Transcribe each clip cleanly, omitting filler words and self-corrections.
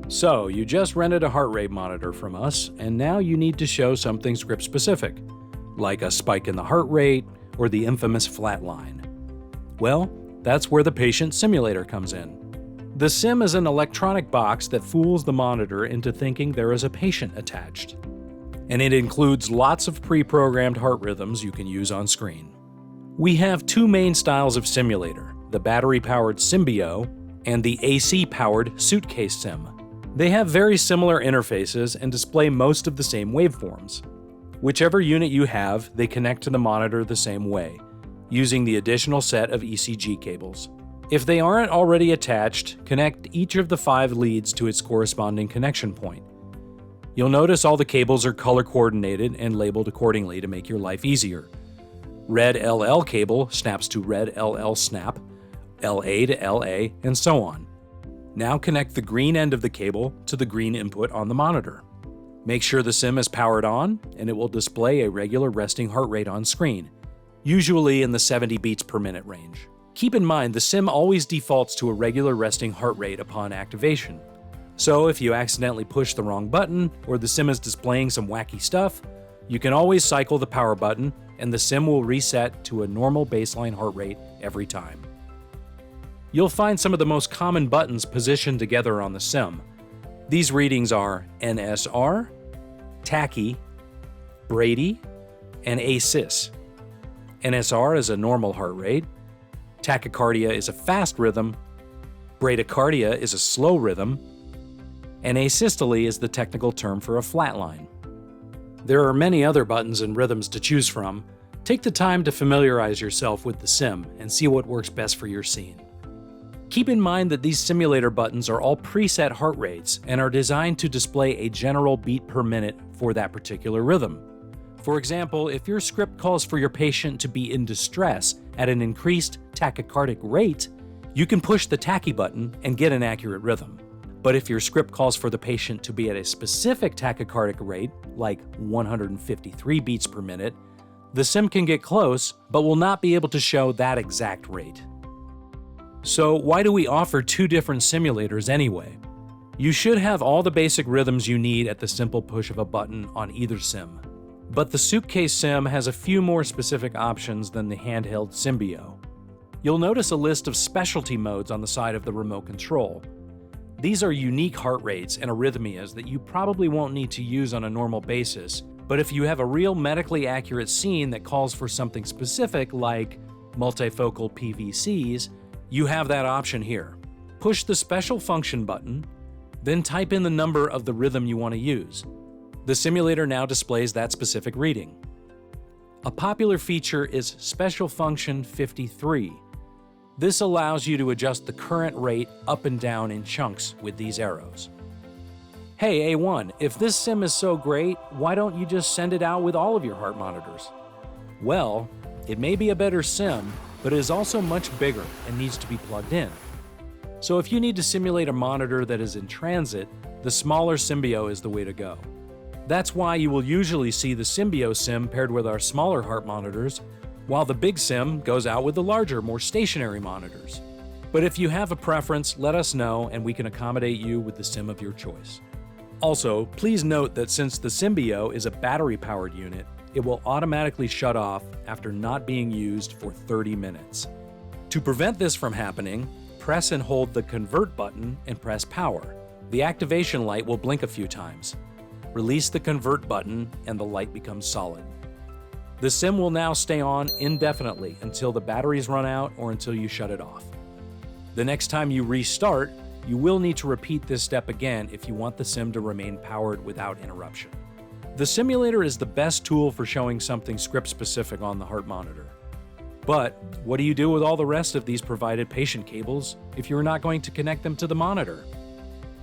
So, you just rented a heart rate monitor from us, and now you need to show something script specific, like a spike in the heart rate or the infamous flat line. Well, that's where the patient simulator comes in. The sim is an electronic box that fools the monitor into thinking there is a patient attached. And it includes lots of pre-programmed heart rhythms you can use on screen. We have two main styles of simulator, the battery-powered Symbio and the AC-powered Suitcase Sim. They have very similar interfaces and display most of the same waveforms. Whichever unit you have, they connect to the monitor the same way, using the additional set of ECG cables. If they aren't already attached, connect each of the 5 leads to its corresponding connection point. You'll notice all the cables are color coordinated and labeled accordingly to make your life easier. Red LL cable snaps to red LL snap, LA to LA, and so on. Now connect the green end of the cable to the green input on the monitor. Make sure the sim is powered on, and it will display a regular resting heart rate on screen, usually in the 70 beats per minute range. Keep in mind, the sim always defaults to a regular resting heart rate upon activation. So if you accidentally push the wrong button, or the sim is displaying some wacky stuff, you can always cycle the power button, and the sim will reset to a normal baseline heart rate every time. You'll find some of the most common buttons positioned together on the sim. These readings are NSR, Tachy, Brady, and ASYS. NSR is a normal heart rate, tachycardia is a fast rhythm, bradycardia is a slow rhythm, and asystole is the technical term for a flatline. There are many other buttons and rhythms to choose from. Take the time to familiarize yourself with the sim and see what works best for your scene. Keep in mind that these simulator buttons are all preset heart rates and are designed to display a general beat per minute for that particular rhythm. For example, if your script calls for your patient to be in distress at an increased tachycardic rate, you can push the tachy button and get an accurate rhythm. But if your script calls for the patient to be at a specific tachycardic rate, like 153 beats per minute, the sim can get close, but will not be able to show that exact rate. So why do we offer 2 different simulators anyway? You should have all the basic rhythms you need at the simple push of a button on either sim. But the Suitcase Sim has a few more specific options than the handheld Symbio. You'll notice a list of specialty modes on the side of the remote control. These are unique heart rates and arrhythmias that you probably won't need to use on a normal basis, but if you have a real medically accurate scene that calls for something specific like multifocal PVCs, you have that option here. Push the special function button, then type in the number of the rhythm you want to use. The simulator now displays that specific reading. A popular feature is Special Function 53. This allows you to adjust the current rate up and down in chunks with these arrows. Hey A1, if this sim is so great, why don't you just send it out with all of your heart monitors? Well, it may be a better sim, but it is also much bigger and needs to be plugged in. So if you need to simulate a monitor that is in transit, the smaller Symbio is the way to go. That's why you will usually see the Symbio sim paired with our smaller heart monitors, while the big sim goes out with the larger, more stationary monitors. But if you have a preference, let us know and we can accommodate you with the sim of your choice. Also, please note that since the Symbio is a battery-powered unit, it will automatically shut off after not being used for 30 minutes. To prevent this from happening, press and hold the convert button and press power. The activation light will blink a few times. Release the convert button and the light becomes solid. The sim will now stay on indefinitely until the batteries run out or until you shut it off. The next time you restart, you will need to repeat this step again if you want the sim to remain powered without interruption. The simulator is the best tool for showing something script-specific on the heart monitor. But what do you do with all the rest of these provided patient cables if you're not going to connect them to the monitor?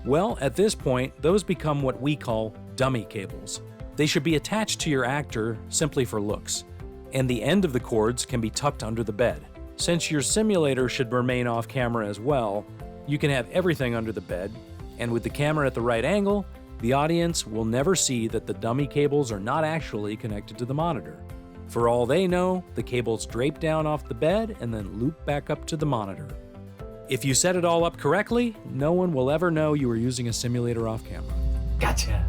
Well, at this point, those become what we call dummy cables. They should be attached to your actor simply for looks, and the end of the cords can be tucked under the bed. Since your simulator should remain off camera as well, you can have everything under the bed, and with the camera at the right angle, the audience will never see that the dummy cables are not actually connected to the monitor. For all they know, the cables drape down off the bed and then loop back up to the monitor. If you set it all up correctly, no one will ever know you were using a simulator off camera. Gotcha.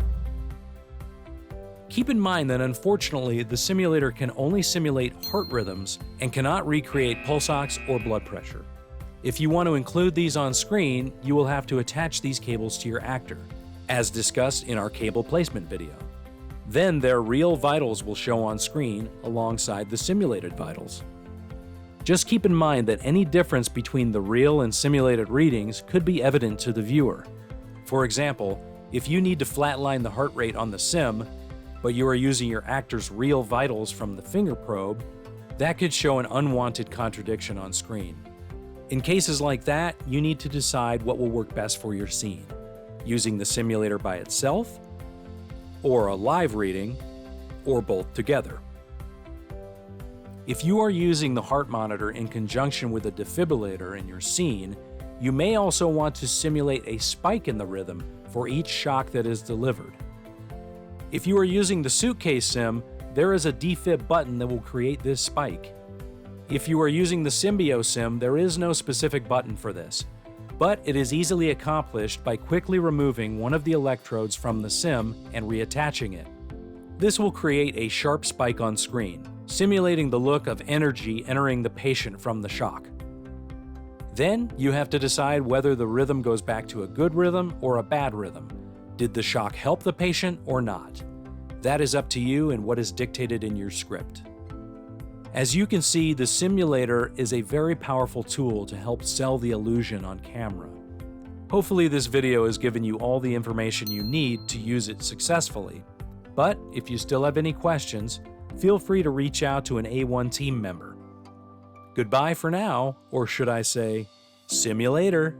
Keep in mind that unfortunately, the simulator can only simulate heart rhythms and cannot recreate pulse ox or blood pressure. If you want to include these on screen, you will have to attach these cables to your actor, as discussed in our cable placement video. Then their real vitals will show on screen alongside the simulated vitals. Just keep in mind that any difference between the real and simulated readings could be evident to the viewer. For example, if you need to flatline the heart rate on the sim, but you are using your actor's real vitals from the finger probe, that could show an unwanted contradiction on screen. In cases like that, you need to decide what will work best for your scene, using the simulator by itself, or a live reading, or both together. If you are using the heart monitor in conjunction with a defibrillator in your scene, you may also want to simulate a spike in the rhythm for each shock that is delivered. If you are using the suitcase sim, there is a defib button that will create this spike. If you are using the Symbio sim, there is no specific button for this, but it is easily accomplished by quickly removing one of the electrodes from the sim and reattaching it. This will create a sharp spike on screen, simulating the look of energy entering the patient from the shock. Then you have to decide whether the rhythm goes back to a good rhythm or a bad rhythm. Did the shock help the patient or not? That is up to you and what is dictated in your script. As you can see, the simulator is a very powerful tool to help sell the illusion on camera. Hopefully this video has given you all the information you need to use it successfully. But if you still have any questions, feel free to reach out to an A1 team member. Goodbye for now, or should I say, simulator.